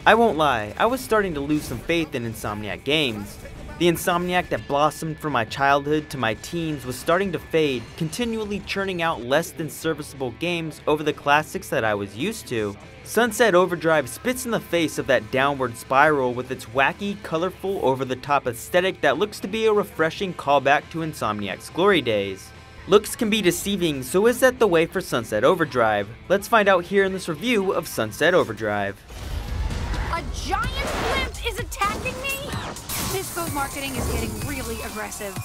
I won't lie, I was starting to lose some faith in Insomniac games. The Insomniac that blossomed from my childhood to my teens was starting to fade, continually churning out less than serviceable games over the classics that I was used to. Sunset Overdrive spits in the face of that downward spiral with its wacky, colorful, over-the-top aesthetic that looks to be a refreshing callback to Insomniac's glory days. Looks can be deceiving, so is that the way for Sunset Overdrive? Let's find out here in this review of Sunset Overdrive. A giant blimp is attacking me? Disco's marketing is getting really aggressive.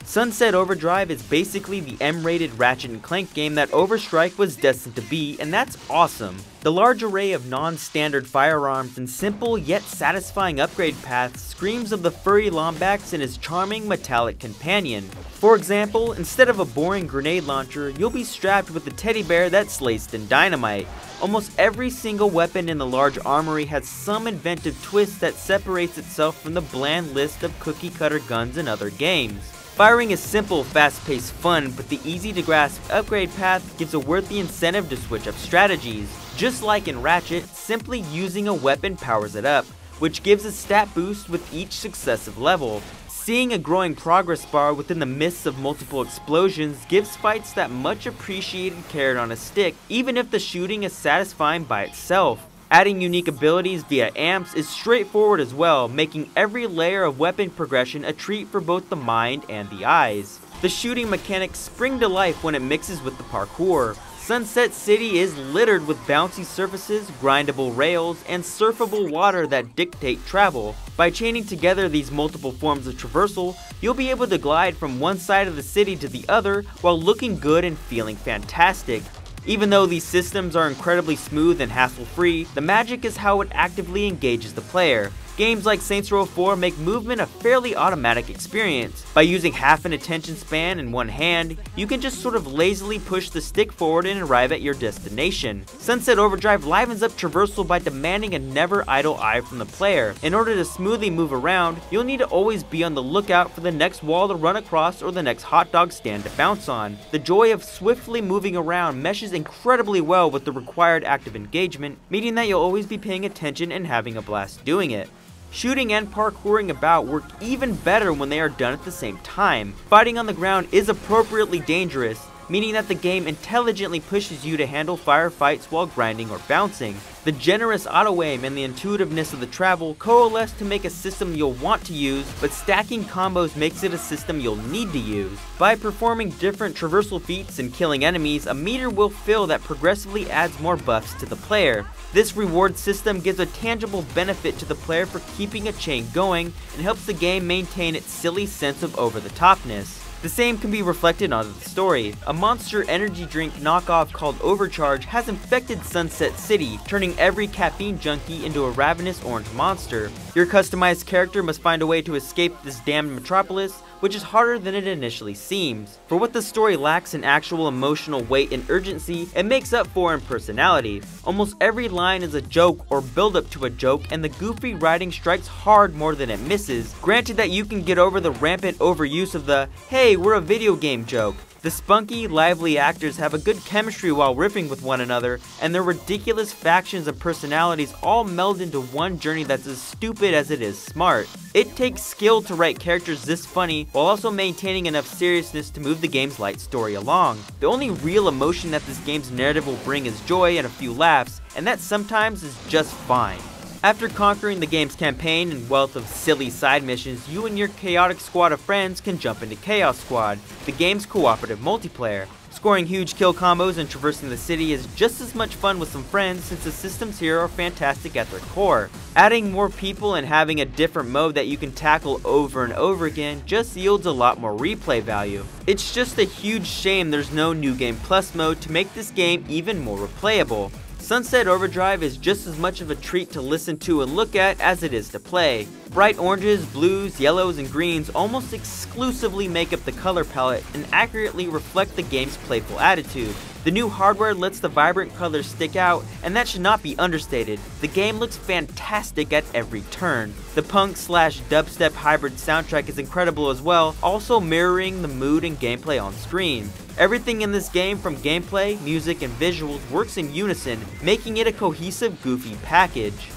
Sunset Overdrive is basically the M-rated Ratchet & Clank game that Overstrike was destined to be, and that's awesome. The large array of non-standard firearms and simple yet satisfying upgrade paths screams of the furry Lombax and his charming metallic companion. For example, instead of a boring grenade launcher, you'll be strapped with a teddy bear that's laced in dynamite. Almost every single weapon in the large armory has some inventive twist that separates itself from the bland list of cookie-cutter guns in other games. Firing is simple, fast-paced fun, but the easy-to-grasp upgrade path gives a worthy incentive to switch up strategies. Just like in Ratchet, simply using a weapon powers it up, which gives a stat boost with each successive level. Seeing a growing progress bar within the midst of multiple explosions gives fights that much appreciated carrot on a stick, even if the shooting is satisfying by itself. Adding unique abilities via amps is straightforward as well, making every layer of weapon progression a treat for both the mind and the eyes. The shooting mechanics spring to life when it mixes with the parkour. Sunset City is littered with bouncy surfaces, grindable rails, and surfable water that dictate travel. By chaining together these multiple forms of traversal, you'll be able to glide from one side of the city to the other while looking good and feeling fantastic. Even though these systems are incredibly smooth and hassle-free, the magic is how it actively engages the player. Games like Saints Row 4 make movement a fairly automatic experience. By using half an attention span in one hand, you can just sort of lazily push the stick forward and arrive at your destination. Sunset Overdrive livens up traversal by demanding a never idle eye from the player. In order to smoothly move around, you'll need to always be on the lookout for the next wall to run across or the next hot dog stand to bounce on. The joy of swiftly moving around meshes incredibly well with the required active engagement, meaning that you'll always be paying attention and having a blast doing it. Shooting and parkouring about work even better when they are done at the same time. Fighting on the ground is appropriately dangerous, meaning that the game intelligently pushes you to handle firefights while grinding or bouncing. The generous auto-aim and the intuitiveness of the travel coalesce to make a system you'll want to use, but stacking combos makes it a system you'll need to use. By performing different traversal feats and killing enemies, a meter will fill that progressively adds more buffs to the player. This reward system gives a tangible benefit to the player for keeping a chain going and helps the game maintain its silly sense of over-the-topness. The same can be reflected onto the story. A Monster energy drink knockoff called Overcharge has infected Sunset City, turning every caffeine junkie into a ravenous orange monster. Your customized character must find a way to escape this damned metropolis, which is harder than it initially seems. For what the story lacks in actual emotional weight and urgency, it makes up for in personality. Almost every line is a joke or build up to a joke, and the goofy writing strikes hard more than it misses. Granted that you can get over the rampant overuse of the "hey, we're a video game" joke. The spunky, lively actors have a good chemistry while riffing with one another, and their ridiculous factions and personalities all meld into one journey that's as stupid as it is smart. It takes skill to write characters this funny while also maintaining enough seriousness to move the game's light story along. The only real emotion that this game's narrative will bring is joy and a few laughs, and that sometimes is just fine. After conquering the game's campaign and wealth of silly side missions, you and your chaotic squad of friends can jump into Chaos Squad, the game's cooperative multiplayer. Scoring huge kill combos and traversing the city is just as much fun with some friends, since the systems here are fantastic at their core. Adding more people and having a different mode that you can tackle over and over again just yields a lot more replay value. It's just a huge shame there's no New Game Plus mode to make this game even more replayable. Sunset Overdrive is just as much of a treat to listen to and look at as it is to play. Bright oranges, blues, yellows, and greens almost exclusively make up the color palette and accurately reflect the game's playful attitude. The new hardware lets the vibrant colors stick out, and that should not be understated. The game looks fantastic at every turn. The punk/dubstep hybrid soundtrack is incredible as well, also mirroring the mood and gameplay on screen. Everything in this game, from gameplay, music, and visuals, works in unison, making it a cohesive, goofy package.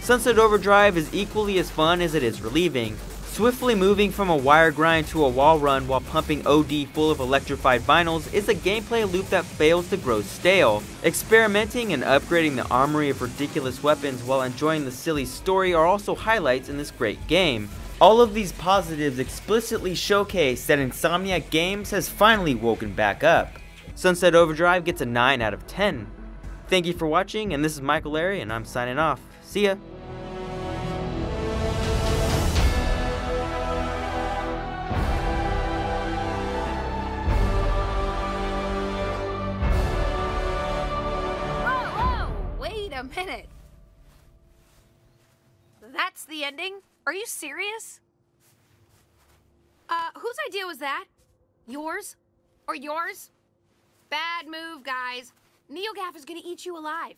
Sunset Overdrive is equally as fun as it is relieving. Swiftly moving from a wire grind to a wall run while pumping OD full of electrified vinyls is a gameplay loop that fails to grow stale. Experimenting and upgrading the armory of ridiculous weapons while enjoying the silly story are also highlights in this great game. All of these positives explicitly showcase that Insomniac Games has finally woken back up. Sunset Overdrive gets a 9 out of 10. Thank you for watching, and this is Michael Larry, and I'm signing off. See ya! Wait a minute. That's the ending? Are you serious? Whose idea was that? Yours? Or yours? Bad move, guys. NeoGaf is gonna eat you alive.